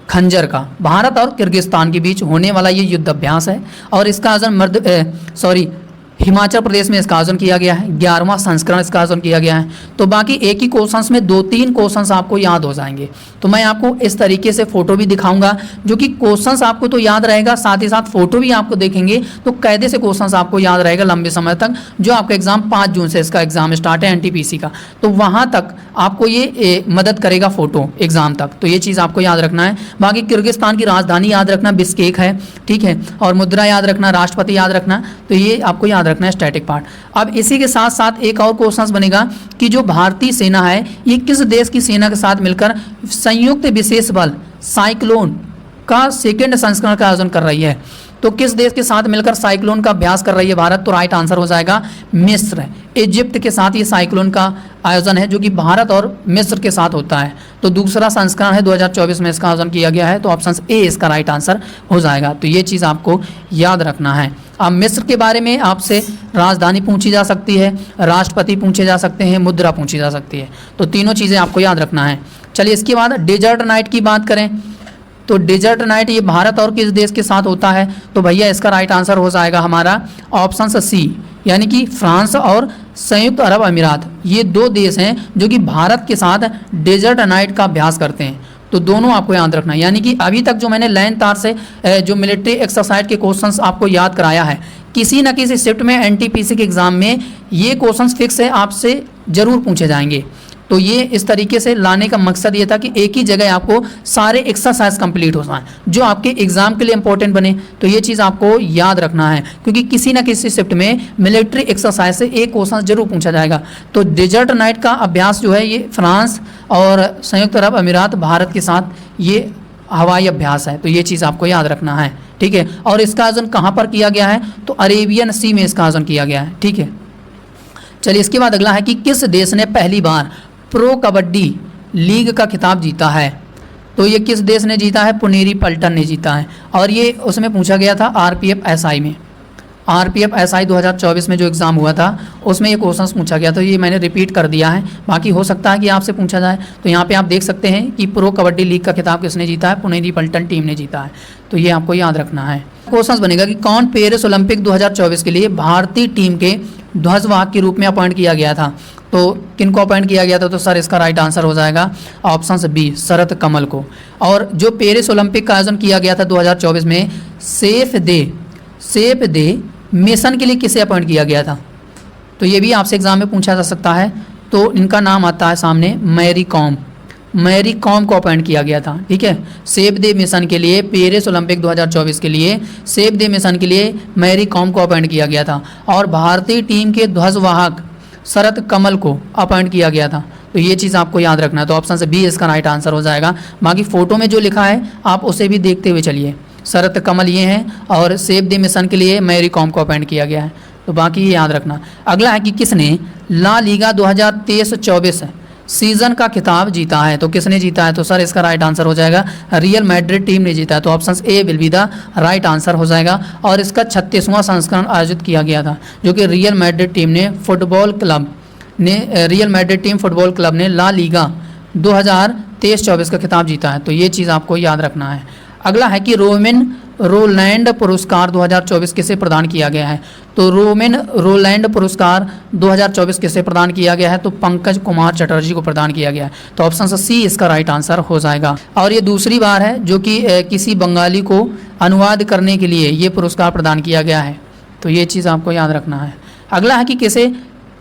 खंजर का। भारत और किर्गिस्तान के बीच होने वाला ये युद्ध अभ्यास है और इसका आयोजन हिमाचल प्रदेश में इसका आयोजन किया गया है। 11वां संस्करण इसका आयोजन किया गया है। तो बाकी एक ही क्वेश्चंस में 2-3 क्वेश्चंस आपको याद हो जाएंगे। तो मैं आपको इस तरीके से फोटो भी दिखाऊंगा जो कि क्वेश्चंस आपको तो याद रहेगा, साथ ही साथ फोटो भी आपको देखेंगे तो कायदे से क्वेश्चंस आपको याद रहेगा लंबे समय तक। जो आपका एग्जाम 5 जून से इसका एग्जाम स्टार्ट है NTPC का, तो वहाँ तक आपको ये मदद करेगा फोटो एग्जाम तक। तो ये चीज़ आपको याद रखना है। बाकी किर्गिस्तान की राजधानी याद रखना बिश्केक है, ठीक है, और मुद्रा याद रखना, राष्ट्रपति याद रखना, तो ये आपको याद रखना है स्टैटिक पार्ट। अब इसी के साथ साथ एक और क्वेश्चन बनेगा कि जो भारतीय सेना है ये किस देश की सेना के साथ मिलकर संयुक्त विशेष बल साइक्लोन का सेकेंड संस्करण का आयोजन कर रही है। तो किस देश के साथ मिलकर साइक्लोन का अभ्यास कर रही है भारत, तो राइट आंसर हो जाएगा मिस्र। इजिप्ट के साथ ये साइक्लोन का आयोजन है जो कि भारत और मिस्र के साथ होता है। तो दूसरा संस्करण है 2024 में इसका आयोजन किया गया है। तो ऑप्शन ए इसका राइट आंसर हो जाएगा। तो ये चीज़ आपको याद रखना है। अब मिस्र के बारे में आपसे राजधानी पूछी जा सकती है, राष्ट्रपति पूछे जा सकते हैं, मुद्रा पूछी जा सकती है। तो तीनों चीज़ें आपको याद रखना है। चलिए इसके बाद डेजर्ट नाइट की बात करें तो डेजर्ट नाइट ये भारत और किस देश के साथ होता है, तो भैया इसका राइट आंसर हो जाएगा हमारा ऑप्शन सी, यानी कि फ्रांस और संयुक्त अरब अमीरात। ये 2 देश हैं जो कि भारत के साथ डेजर्ट नाइट का अभ्यास करते हैं। तो दोनों आपको याद रखना है। यानी कि अभी तक जो मैंने लाइन तार से जो मिलिट्री एक्सरसाइज के क्वेश्चंस आपको याद कराया है, किसी न किसी शिफ्ट में NTPC के एग्जाम में ये क्वेश्चंस फिक्स है, आपसे ज़रूर पूछे जाएंगे। तो ये इस तरीके से लाने का मकसद ये था कि एक ही जगह आपको सारे एक्सरसाइज कंप्लीट हो जाएं जो आपके एग्जाम के लिए इंपॉर्टेंट बने। तो ये चीज़ आपको याद रखना है क्योंकि किसी न किसी शिफ्ट में मिलिट्री एक्सरसाइज से एक क्वेश्चन जरूर पूछा जाएगा। तो डेजर्ट नाइट का अभ्यास जो है ये फ्रांस और संयुक्त अरब अमीरात भारत के साथ ये हवाई अभ्यास है। तो ये चीज़ आपको याद रखना है, ठीक है। और इसका आयोजन कहाँ पर किया गया है, तो अरेबियन सी में इसका आयोजन किया गया है, ठीक है। चलिए इसके बाद अगला है कि किस देश ने पहली बार प्रो कबड्डी लीग का खिताब जीता है, तो ये किस देश ने जीता है, पुनेरी पल्टन ने जीता है। और ये उसमें पूछा गया था RPF SI में, RPF SI 2024 में जो एग्ज़ाम हुआ था उसमें ये क्वेश्चन पूछा गया। तो ये मैंने रिपीट कर दिया है, बाकी हो सकता है कि आपसे पूछा जाए। तो यहाँ पे आप देख सकते हैं कि प्रो कबड्डी लीग का खिताब किसने जीता है, पुनेरी पल्टन टीम ने जीता है। तो ये आपको याद रखना है। क्वेश्चन बनेगा कि कौन पेरिस ओलंपिक 2024 के लिए भारतीय टीम के ध्वजवाहक के रूप में अपॉइंट किया गया था, तो किनको अपॉइंट किया गया था, तो सर इसका राइट आंसर हो जाएगा ऑप्शन बी, शरत कमल को। और जो पेरिस ओलंपिक का आयोजन किया गया था 2024 में सेफ दे मिशन के लिए किसे अपॉइंट किया गया था, तो ये भी आपसे एग्जाम में पूछा जा सकता है। तो इनका नाम आता है सामने मैरी कॉम को अपॉइंट किया गया था, ठीक है। सेफ दे मिशन के लिए पेरिस ओलंपिक 2024 के लिए सेफ दे मिशन के लिए मैरी कॉम को अपॉइंट किया गया था। और भारतीय टीम के ध्वजवाहक शरत कमल को अपॉइंट किया गया था। तो ये चीज़ आपको याद रखना है। तो ऑप्शन से बी इसका राइट आंसर हो जाएगा। बाकी फ़ोटो में जो लिखा है आप उसे भी देखते हुए चलिए। शरत कमल ये हैं और सेफ द मिशन के लिए मैरी कॉम को अपॉइंट किया गया है। तो बाकी ये याद रखना। अगला है कि किसने ला लीगा 2023-24 सीज़न का खिताब जीता है, तो किसने जीता है, तो सर इसका राइट आंसर हो जाएगा रियल मैड्रिड टीम ने जीता है। तो option A will be the right answer हो जाएगा। और इसका 36वां संस्करण आयोजित किया गया था जो कि real Madrid team football club ने ला लीगा 2023-24 का खिताब जीता है। तो ये चीज़ आपको याद रखना है। अगला है कि रोलैंड पुरस्कार 2024 किसे प्रदान किया गया है, तो रोलैंड पुरस्कार 2024 किसे प्रदान किया गया है, तो पंकज कुमार चटर्जी को प्रदान किया गया है। तो ऑप्शन सी इसका राइट आंसर हो जाएगा। और ये दूसरी बार है जो कि किसी बंगाली को अनुवाद करने के लिए ये पुरस्कार प्रदान किया गया है। तो ये चीज़ आपको याद रखना है। अगला है कि किसे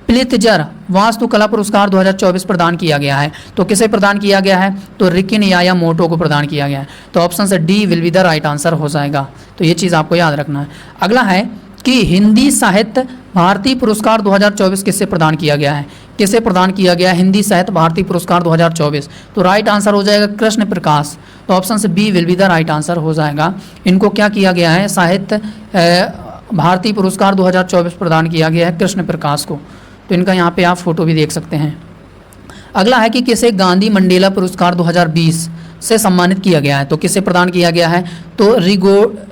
प्लित्जर वास्तुकला पुरस्कार 2024 प्रदान किया गया है, तो किसे प्रदान किया गया है, तो रिकिन यामामोटो को प्रदान किया गया है। तो ऑप्शन से D will be the right answer हो जाएगा। तो ये चीज़ आपको याद रखना है। अगला है कि हिंदी साहित्य भारती पुरस्कार 2024 किससे प्रदान किया गया है, किसे प्रदान किया गया हिंदी साहित्य भारती पुरस्कार 2024? तो राइट आंसर हो जाएगा कृष्ण प्रकाश। तो ऑप्शन से B will be the right answer हो जाएगा। इनको क्या किया गया है, साहित्य भारतीय पुरस्कार 2024 प्रदान किया गया है कृष्ण प्रकाश को। तो इनका यहाँ पे आप फोटो भी देख सकते हैं। अगला है कि किसे गांधी मंडेला पुरस्कार 2020 से सम्मानित किया गया है? तो किसे प्रदान किया गया है? तो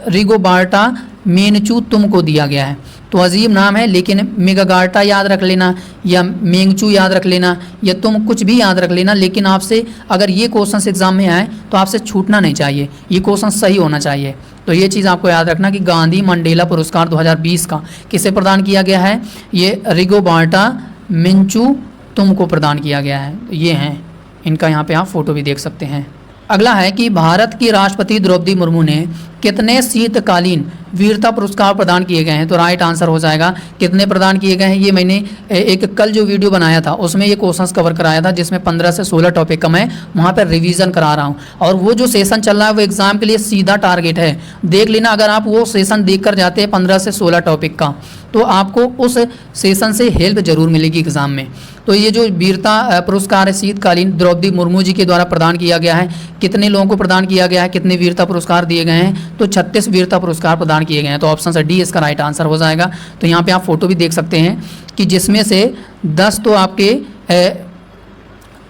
रिगोबार्टा मेनचू तुमको दिया गया है। तो अजीब नाम है, लेकिन मेगागार्टा याद रख लेना या मेंगचू याद रख लेना या तुम कुछ भी याद रख लेना, लेकिन आपसे अगर ये क्वेश्चन एग्जाम में आए तो आपसे छूटना नहीं चाहिए, ये क्वेश्चन सही होना चाहिए। तो ये चीज़ आपको याद रखना कि गांधी मंडेला पुरस्कार 2020 का किसे प्रदान किया गया है? ये रिगोबार्टा मेंचू तुमको प्रदान किया गया है। तो ये हैं, इनका यहाँ पे आप फोटो भी देख सकते हैं। अगला है कि भारत की राष्ट्रपति द्रौपदी मुर्मू ने कितने शीतकालीन वीरता पुरस्कार प्रदान किए गए हैं? तो राइट आंसर हो जाएगा कितने प्रदान किए गए हैं। ये मैंने एक कल जो वीडियो बनाया था उसमें ये क्वेश्चंस कवर कराया था, जिसमें 15 से 16 टॉपिक का मैं वहाँ पर रिवीजन करा रहा हूँ। और वो जो सेशन चल रहा है वो एग्जाम के लिए सीधा टारगेट है, देख लेना। अगर आप वो सेशन देख कर जाते हैं 15 से 16 टॉपिक का, तो आपको उस सेशन से हेल्प जरूर मिलेगी एग्जाम में। तो ये जो वीरता पुरस्कार है शीतकालीन द्रौपदी मुर्मू जी के द्वारा प्रदान किया गया है, कितने लोगों को प्रदान किया गया है, कितने वीरता पुरस्कार दिए गए हैं? तो 36 वीरता पुरस्कार प्रदान किए गए हैं। तो ऑप्शन से डी इसका राइट आंसर हो जाएगा। तो यहाँ पे आप फोटो भी देख सकते हैं कि जिसमें से 10 तो आपके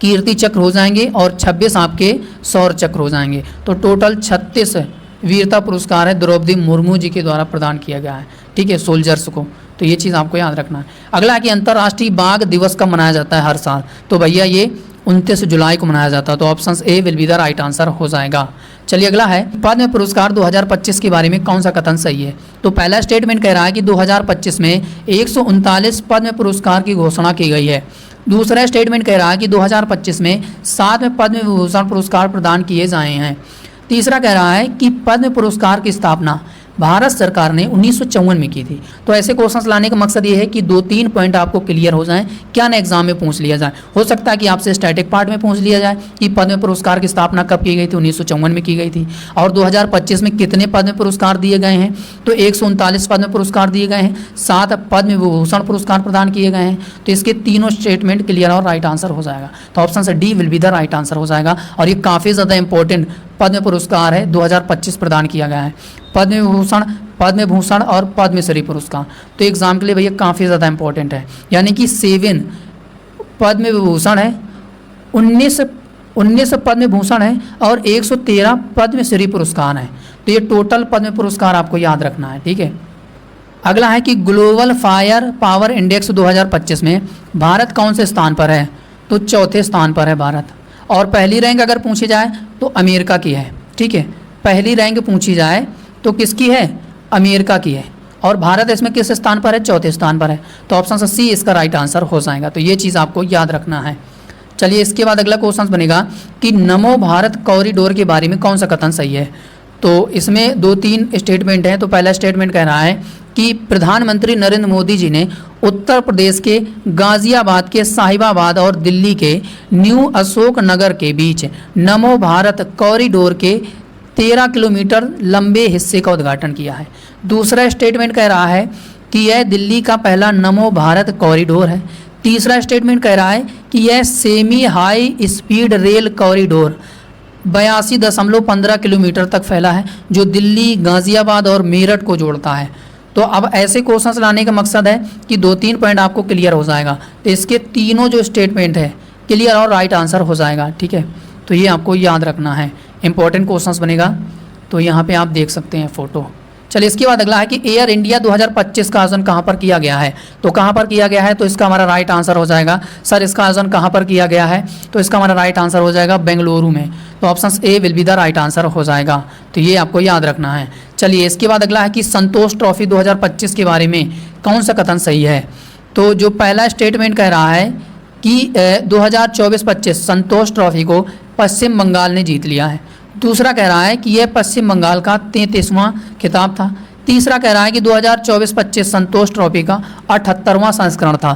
कीर्ति चक्र हो जाएंगे और 26 आपके शौर्य चक्र हो जाएंगे। तो टोटल 36 वीरता पुरस्कार है द्रौपदी मुर्मू जी के द्वारा प्रदान किया गया है, ठीक है, सोल्जर्स को। तो ये चीज़ आपको याद रखना है। अगला है कि अंतर्राष्ट्रीय बाघ दिवस कब मनाया जाता है हर साल? तो भैया ये 29 जुलाई को मनाया जाता है। तो option A will be the right answer हो जाएगा। चलिए अगला है पद्म पुरस्कार 2025 के बारे में कौन सा कथन सही है? तो पहला स्टेटमेंट कह रहा है कि 2025 में 139 पद्म पुरस्कार की घोषणा की गई है। दूसरा स्टेटमेंट कह रहा है कि 2025 में 7 पद्म विभूषण पुरस्कार प्रदान किए जाए हैं। तीसरा कह रहा है कि पद्म पुरस्कार की स्थापना भारत सरकार ने 1954 में की थी। तो ऐसे क्वेश्चंस लाने का मकसद ये है कि 2-3 पॉइंट आपको क्लियर हो जाएं, क्या ना एग्जाम में पूछ लिया जाए। हो सकता है कि आपसे स्टैटिक पार्ट में पूछ लिया जाए कि पद्म पुरस्कार की स्थापना कब की गई थी? 1954 में की गई थी। और 2025 में कितने पद्म पुरस्कार दिए गए हैं? तो 139 पद्म पुरस्कार दिए गए हैं, 7 पद्म विभूषण पुरस्कार प्रदान किए गए हैं। तो इसके तीनों स्टेटमेंट क्लियर और राइट आंसर हो जाएगा। तो ऑप्शन से D will be the right answer हो जाएगा। और ये काफ़ी ज़्यादा इंपॉर्टेंट पद्म पुरस्कार है, 2025 प्रदान किया गया है। पद्म भूषण और पद्मश्री पुरस्कार तो एग्जाम के लिए भैया काफ़ी ज़्यादा इंपॉर्टेंट है। यानी कि 7 पद्म विभूषण है, 19 पद्म भूषण है और 113 पद्मश्री पुरस्कार हैं। तो ये टोटल पद्म पुरस्कार आपको याद रखना है, ठीक है। अगला है कि ग्लोबल फायर पावर इंडेक्स 2025 में भारत कौन से स्थान पर है? तो चौथे स्थान पर है भारत। और पहली रैंक अगर पूछी जाए तो अमेरिका की है, ठीक है। पहली रैंक पूछी जाए तो किसकी है? अमेरिका की है। और भारत इसमें किस स्थान पर है? चौथे स्थान पर है। तो ऑप्शन सी इसका राइट आंसर हो जाएगा। तो ये चीज़ आपको याद रखना है। चलिए इसके बाद अगला क्वेश्चन बनेगा कि नमो भारत कॉरिडोर के बारे में कौन सा कथन सही है? तो इसमें 2-3 स्टेटमेंट हैं। तो पहला स्टेटमेंट कह रहा है कि प्रधानमंत्री नरेंद्र मोदी जी ने उत्तर प्रदेश के गाजियाबाद के साहिबाबाद और दिल्ली के न्यू अशोक नगर के बीच नमो भारत कॉरिडोर के 13 किलोमीटर लंबे हिस्से का उद्घाटन किया है। दूसरा स्टेटमेंट कह रहा है कि यह दिल्ली का पहला नमो भारत कॉरिडोर है। तीसरा स्टेटमेंट कह रहा है कि यह semi high speed rail corridor 82.15 kilometre तक फैला है, जो दिल्ली, गाजियाबाद और मेरठ को जोड़ता है। तो अब ऐसे क्वेश्चंस लाने का मकसद है कि 2-3 पॉइंट आपको क्लियर हो जाएगा। तो इसके तीनों जो स्टेटमेंट है क्लियर और राइट आंसर हो जाएगा, ठीक है। तो ये आपको याद रखना है, इंपॉर्टेंट क्वेश्चंस बनेगा। तो यहाँ पे आप देख सकते हैं फ़ोटो। चलिए इसके बाद अगला है कि एयर इंडिया 2025 का आयोजन कहाँ पर किया गया है? तो कहाँ पर किया गया है? तो इसका हमारा राइट आंसर हो जाएगा सर इसका आयोजन कहाँ पर किया गया है? तो इसका हमारा राइट आंसर हो जाएगा बेंगलुरु में। तो option A will be the right answer हो जाएगा। तो ये आपको याद रखना है। चलिए इसके बाद अगला है कि संतोष ट्रॉफी 2025 के बारे में कौन सा कथन सही है? तो जो पहला स्टेटमेंट कह रहा है कि 2024-25 संतोष ट्रॉफी को पश्चिम बंगाल ने जीत लिया है। दूसरा कह रहा है कि यह पश्चिम बंगाल का 33वां खिताब था। तीसरा कह रहा है कि 2024-25 संतोष ट्रॉफी का 78वां संस्करण था।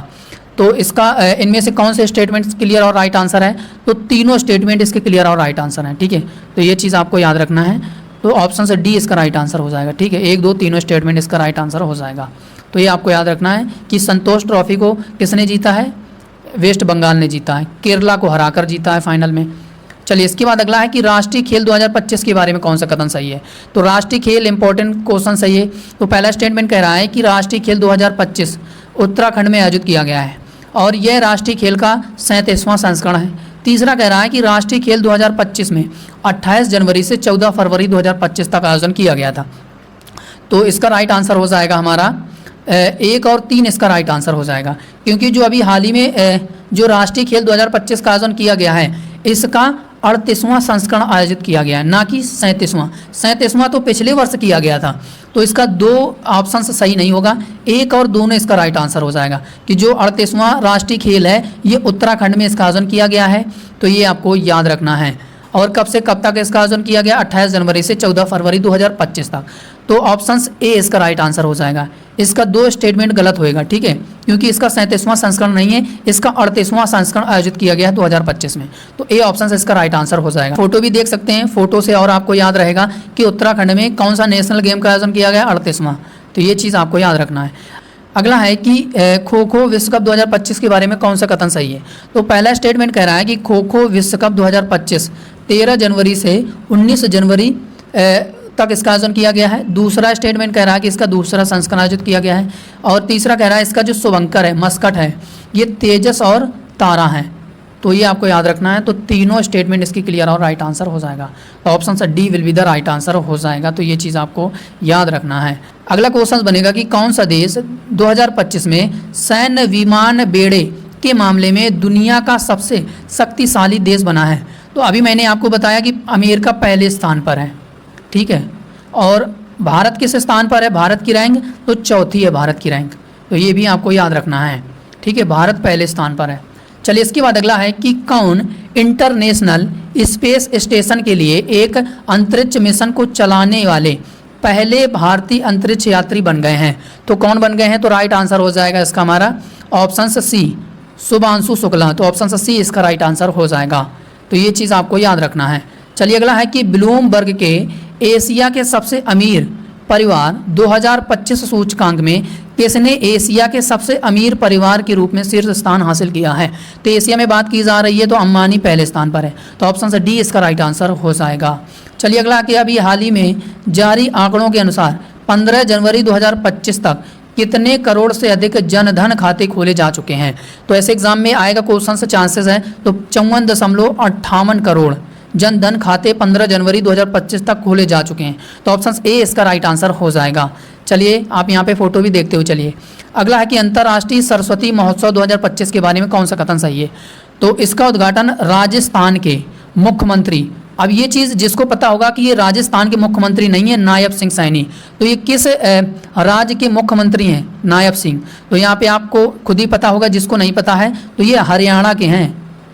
तो इसका इनमें से कौन से स्टेटमेंट्स क्लियर और राइट आंसर है? तो तीनों स्टेटमेंट इसके क्लियर और राइट आंसर हैं, ठीक है। तो ये चीज़ आपको याद रखना है। तो ऑप्शन से डी इसका राइट आंसर हो जाएगा, ठीक है। 1, 2, तीनों स्टेटमेंट इसका राइट आंसर हो जाएगा। तो ये आपको याद रखना है कि संतोष ट्रॉफी को किसने जीता है? वेस्ट बंगाल ने जीता है, केरला को हराकर जीता है फाइनल में। चलिए इसके बाद अगला है कि राष्ट्रीय खेल 2025 के बारे में कौन सा कथन सही है। तो राष्ट्रीय खेल इंपॉर्टेंट क्वेश्चन सही है। तो पहला स्टेटमेंट कह रहा है कि राष्ट्रीय खेल 2025 उत्तराखंड में आयोजित किया गया है और यह राष्ट्रीय खेल का 37वां संस्करण है। तीसरा कह रहा है कि राष्ट्रीय खेल 2025 में 28 जनवरी से 14 फरवरी 2025 तक आयोजन किया गया था। तो इसका राइट आंसर हो जाएगा हमारा 1 और 3 इसका राइट आंसर हो जाएगा, क्योंकि जो अभी हाल ही में जो राष्ट्रीय खेल 2025 का आयोजन किया गया है इसका 38वां संस्करण आयोजित किया गया है, ना कि 37वां। 37वां तो पिछले वर्ष किया गया था। तो इसका 2 ऑप्शन सही नहीं होगा, 1 और 2 इसका राइट आंसर हो जाएगा कि जो 38वां राष्ट्रीय खेल है ये उत्तराखंड में इसका आयोजन किया गया है। तो ये आपको याद रखना है। और कब से कब तक इसका आयोजन किया गया, 28 जनवरी से 14 फरवरी 2025 तक। तो ऑप्शन ए इसका राइट आंसर हो जाएगा। इसका 2 स्टेटमेंट गलत होएगा, ठीक है, क्योंकि इसका 37वां संस्करण नहीं है, इसका 38वां संस्करण आयोजित किया गया है 2025 में। तो ए ऑप्शन इसका राइट आंसर हो जाएगा। फोटो भी देख सकते हैं, फोटो से और आपको याद रहेगा कि उत्तराखंड में कौन सा नेशनल गेम का आयोजन किया गया, 38वां। तो ये चीज़ आपको याद रखना है। अगला है कि खो खो विश्व कप 2025 के बारे में कौन सा कथन सही है। तो पहला स्टेटमेंट कह रहा है कि खो खो विश्व कप 2025 13 जनवरी से 19 जनवरी तक इसका आयोजन किया गया है। दूसरा स्टेटमेंट कह रहा है कि इसका दूसरा संस्करण आयोजित किया गया है। और तीसरा कह रहा है इसका जो शुभंकर है, मस्कट है, ये तेजस और तारा है। तो ये आपको याद रखना है। तो तीनों स्टेटमेंट इसकी क्लियर और राइट आंसर हो जाएगा। तो ऑप्शन सा D will be the right answer हो जाएगा। तो ये चीज़ आपको याद रखना है। अगला क्वेश्चन बनेगा कि कौन सा देश 2025 में सैन्य विमान बेड़े के मामले में दुनिया का सबसे शक्तिशाली देश बना है। तो अभी मैंने आपको बताया कि अमेरिका पहले स्थान पर है, ठीक है, और भारत किस स्थान पर है, भारत की रैंक तो चौथी है, भारत की रैंक। तो ये भी आपको याद रखना है, ठीक है, भारत पहले स्थान पर है। चलिए इसके बाद अगला है कि कौन इंटरनेशनल स्पेस स्टेशन के लिए एक अंतरिक्ष मिशन को चलाने वाले पहले भारतीय अंतरिक्ष यात्री बन गए हैं। तो कौन बन गए हैं, तो राइट आंसर हो जाएगा इसका हमारा ऑप्शन सी, शुभांशु शुक्ला। तो ऑप्शन सी इसका राइट आंसर हो जाएगा। तो ये चीज़ आपको याद रखना है। चलिए अगला है कि ब्लूमबर्ग के एशिया के सबसे अमीर परिवार 2025 सूचकांक में किसने एशिया के सबसे अमीर परिवार के रूप में शीर्ष स्थान हासिल किया है। तो एशिया में बात की जा रही है तो अंबानी पहले स्थान पर है। तो ऑप्शन से डी इसका राइट आंसर हो जाएगा। चलिए अगला कि अभी हाल ही में जारी आंकड़ों के अनुसार 15 जनवरी 2025 तक कितने करोड़ से अधिक जनधन खाते खोले जा चुके हैं। तो ऐसे एग्जाम में आएगा क्वेश्चन से चांसेस है। तो 54.58 करोड़ जनधन खाते 15 जनवरी 2025 तक खोले जा चुके हैं। तो ऑप्शन ए इसका राइट आंसर हो जाएगा। चलिए आप यहाँ पे फोटो भी देखते हुए चलिए। अगला है कि अंतर्राष्ट्रीय सरस्वती महोत्सव 2025 के बारे में कौन सा कथन सही है। तो इसका उद्घाटन राजस्थान के मुख्यमंत्री, अब ये चीज़ जिसको पता होगा कि ये राजस्थान के मुख्यमंत्री नहीं है, नायब सिंह सैनी। तो ये किस राज्य के मुख्यमंत्री हैं, नायब सिंह। तो यहाँ पे आपको खुद ही पता होगा, जिसको नहीं पता है तो ये हरियाणा के हैं।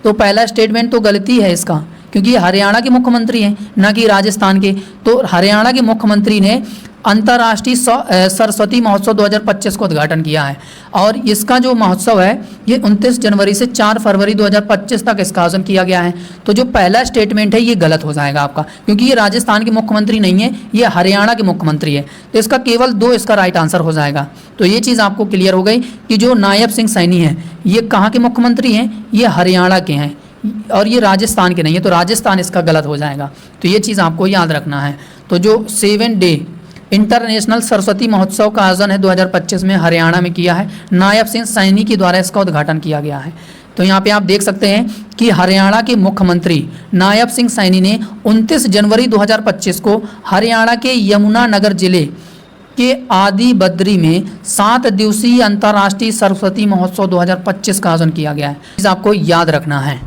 तो पहला स्टेटमेंट तो गलती है इसका, क्योंकि ये हरियाणा के मुख्यमंत्री हैं, ना कि राजस्थान के। तो हरियाणा के मुख्यमंत्री ने अंतर्राष्ट्रीय सरस्वती महोत्सव 2025 को उद्घाटन किया है। और इसका जो महोत्सव है ये 29 जनवरी से 4 फरवरी 2025 तक इसका आयोजन किया गया है। तो जो पहला स्टेटमेंट है ये गलत हो जाएगा आपका, क्योंकि ये राजस्थान के मुख्यमंत्री नहीं है, ये हरियाणा के मुख्यमंत्री है। तो इसका केवल 2 इसका राइट आंसर हो जाएगा। तो ये चीज़ आपको क्लियर हो गई कि जो नायब सिंह सैनी हैं ये कहाँ के मुख्यमंत्री हैं, ये हरियाणा के हैं और ये राजस्थान के नहीं है। तो राजस्थान इसका गलत हो जाएगा। तो ये चीज़ आपको याद रखना है। तो जो 7 डे इंटरनेशनल सरस्वती महोत्सव का आयोजन है 2025 में हरियाणा में किया है, नायब सिंह सैनी के द्वारा इसका उद्घाटन किया गया है। तो यहाँ पे आप देख सकते हैं कि हरियाणा के मुख्यमंत्री नायब सिंह सैनी ने 29 जनवरी 2025 को हरियाणा के यमुनानगर जिले के आदि बद्री में 7 दिवसीय अंतर्राष्ट्रीय सरस्वती महोत्सव 2025 का आयोजन किया गया है। इसे आपको याद रखना है।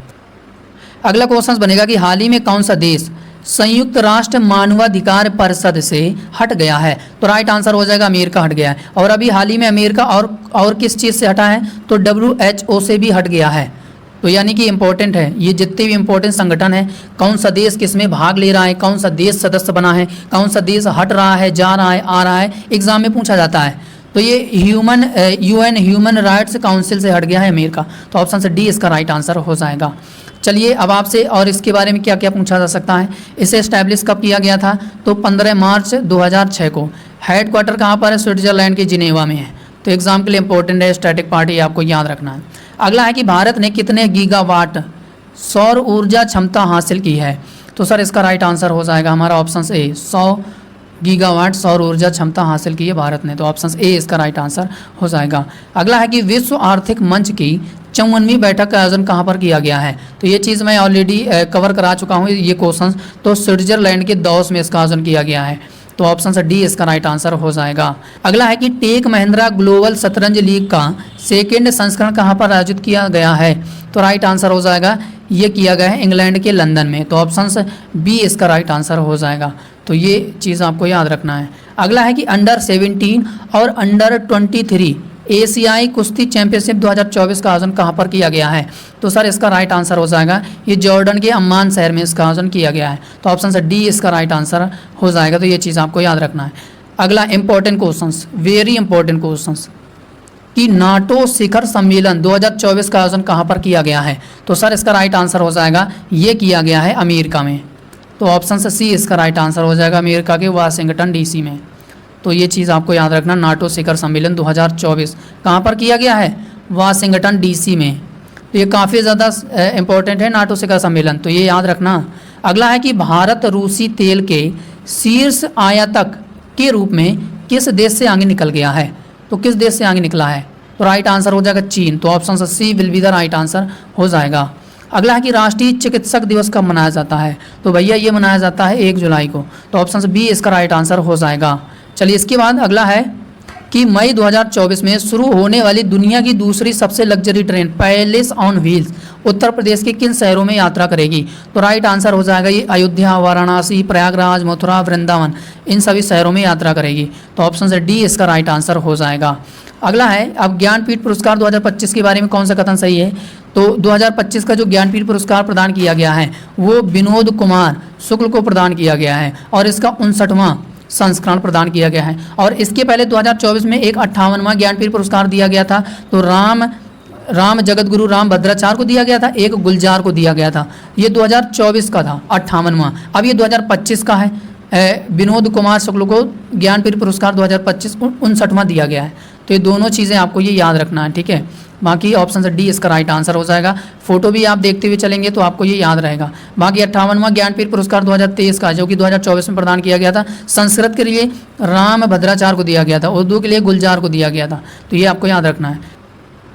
अगला क्वेश्चन बनेगा कि हाल ही में कौन सा देश संयुक्त राष्ट्र मानवाधिकार परिषद से हट गया है। तो राइट आंसर हो जाएगा अमेरिका हट गया है। और अभी हाल ही में अमेरिका और किस चीज़ से हटा है, तो WHO से भी हट गया है। तो यानी कि इम्पोर्टेंट है, ये जितने भी इम्पोर्टेंट संगठन है, कौन सा देश किस में भाग ले रहा है, कौन सा देश सदस्य बना है, कौन सा देश हट रहा है, जा रहा है, आ रहा है, एग्जाम में पूछा जाता है। तो ये UN ह्यूमन राइट्स काउंसिल से हट गया है अमेरिका। तो ऑप्शन से डी इसका राइट आंसर हो जाएगा। चलिए अब आपसे और इसके बारे में क्या क्या पूछा जा सकता है। इसे एस्टैब्लिश कब किया गया था, तो 15 मार्च 2006 को। हेडक्वार्टर कहाँ पर है, स्विट्जरलैंड के जिनेवा में है। तो एग्जाम के लिए इंपॉर्टेंट है, स्टैटिक पार्ट, ये आपको याद रखना है। अगला है कि भारत ने कितने गीगावाट सौर ऊर्जा क्षमता हासिल की है। तो सर इसका राइट आंसर हो जाएगा हमारा ऑप्शन ए, 100 गीगावाट सौर ऊर्जा क्षमता हासिल की है भारत ने। तो ऑप्शन ए इसका राइट आंसर हो जाएगा। अगला है कि विश्व आर्थिक मंच की 54वीं बैठक का आयोजन कहाँ पर किया गया है। तो ये चीज़ मैं ऑलरेडी कवर करा चुका हूँ ये क्वेश्चन। तो स्विट्जरलैंड के दावोस में इसका आयोजन किया गया है। तो ऑप्शन से डी इसका राइट आंसर हो जाएगा। अगला है कि टेक महिंद्रा ग्लोबल शतरंज लीग का सेकेंड संस्करण कहाँ पर आयोजित किया गया है। तो राइट आंसर हो जाएगा ये किया गया है इंग्लैंड के लंदन में। तो ऑप्शन से बी इसका राइट आंसर हो जाएगा। तो ये चीज़ आपको याद रखना है। अगला है कि अंडर 17 और अंडर 23 एशियाई कुश्ती चैंपियनशिप 2024 का आयोजन कहाँ पर किया गया है। तो सर इसका राइट आंसर हो जाएगा ये जॉर्डन के अम्मान शहर में इसका आयोजन किया गया है। तो ऑप्शन से डी इसका राइट आंसर हो जाएगा। तो ये चीज़ आपको याद रखना है। अगला important questions, very important questions कि नाटो शिखर सम्मेलन 2024 का आयोजन कहाँ पर किया गया है। तो सर इसका राइट आंसर हो जाएगा ये किया गया है अमेरिका में। तो ऑप्शन से सी इसका राइट आंसर हो जाएगा अमेरिका के वाशिंगटन डीसी में। तो ये चीज़ आपको याद रखना, नाटो शिखर सम्मेलन 2024 कहाँ पर किया गया है, वाशिंगटन डीसी में। तो ये काफ़ी ज़्यादा इंपॉर्टेंट है नाटो शिखर सम्मेलन, तो ये याद रखना। अगला है कि भारत रूसी तेल के शीर्ष आयातक के रूप में किस देश से आगे निकल गया है। तो किस देश से आगे निकला है। तो राइट आंसर हो जाएगा चीन। तो ऑप्शन से C will be the right answer हो जाएगा। अगला है कि राष्ट्रीय चिकित्सक दिवस कब मनाया जाता है। तो भैया ये मनाया जाता है 1 जुलाई को। तो ऑप्शन से बी इसका राइट आंसर हो जाएगा। चलिए इसके बाद अगला है कि मई 2024 में शुरू होने वाली दुनिया की दूसरी सबसे luxury train palace on wheels Uttar Pradesh के किन शहरों में यात्रा करेगी। तो राइट आंसर हो जाएगा ये अयोध्या, वाराणसी, प्रयागराज, मथुरा, वृंदावन, इन सभी शहरों में यात्रा करेगी। तो ऑप्शन से डी इसका राइट आंसर हो जाएगा। अगला है अब ज्ञानपीठ पुरस्कार 2025 के बारे में कौन सा कथन सही है। तो 2025 का जो ज्ञानपीठ पुरस्कार प्रदान किया गया है वो विनोद कुमार शुक्ल को प्रदान किया गया है और इसका 59वां संस्करण प्रदान किया गया है। और इसके पहले 2024 में एक 58वां ज्ञानपीठ पुरस्कार दिया गया था। तो राम जगत गुरु राम भद्राचार्य को दिया गया था, एक गुलजार को दिया गया था। ये 2024 का था 58वां। अब ये 2025 का है। विनोद कुमार शुक्ल को ज्ञानपीठ पुरस्कार 2025 59वां दिया गया है। तो ये दोनों चीज़ें आपको ये याद रखना है, ठीक है। बाकी ऑप्शन से डी इसका राइट आंसर हो जाएगा। फोटो भी आप देखते हुए चलेंगे तो आपको ये याद रहेगा। बाकी 58वां ज्ञानपीठ पुरस्कार 2023 का जो कि 2024 में प्रदान किया गया था, संस्कृत के लिए राम भद्राचार्य को दिया गया था, उर्दू के लिए गुलजार को दिया गया था। तो ये आपको याद रखना है।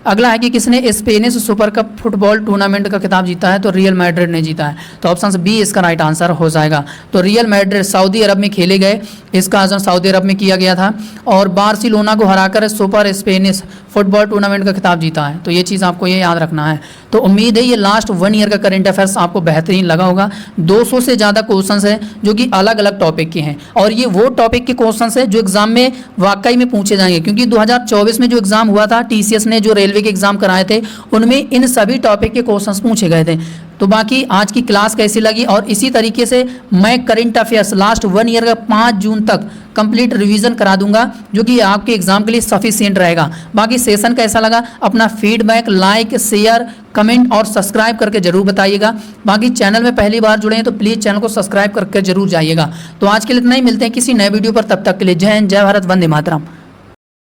अगला है कि किसने Spanish super cup football tournament का खिताब जीता है। तो रियल मैड्रिड ने जीता है। तो ऑप्शन बी इसका राइट आंसर हो जाएगा। तो रियल मैड्रिड सऊदी अरब में खेले गए, इसका आयोजन सऊदी अरब में किया गया था और बार्सिलोना को हराकर सुपर स्पेनिश फुटबॉल टूर्नामेंट का खिताब जीता है। तो ये चीज़ आपको ये याद रखना है। तो उम्मीद है ये लास्ट 1 ईयर का करंट अफेयर्स आपको बेहतरीन लगा होगा। 200 से ज़्यादा क्वेश्चंस हैं जो कि अलग अलग टॉपिक के हैं और ये वो टॉपिक के क्वेश्चंस हैं जो एग्जाम में वाकई में पूछे जाएंगे, क्योंकि 2024 में जो एग्जाम हुआ था TCS ने जो रेलवे के एग्जाम कराए थे उनमें इन सभी टॉपिक के क्वेश्चंस पूछे गए थे। तो बाकी आज की क्लास कैसी लगी, और इसी तरीके से मैं करंट अफेयर्स लास्ट 1 ईयर का 5 जून तक कंप्लीट रिवीजन करा दूंगा जो कि आपके एग्जाम के लिए सफिशिएंट रहेगा। बाकी सेशन कैसा लगा अपना फीडबैक, लाइक, शेयर, कमेंट और सब्सक्राइब करके जरूर बताइएगा। बाकी चैनल में पहली बार जुड़े हैं तो प्लीज़ चैनल को सब्सक्राइब करके जरूर जाइएगा। तो आज के लिए इतना ही, मिलते हैं किसी नए वीडियो पर। तब तक के लिए जय हिंद, जय भारत, वंदे मातरम।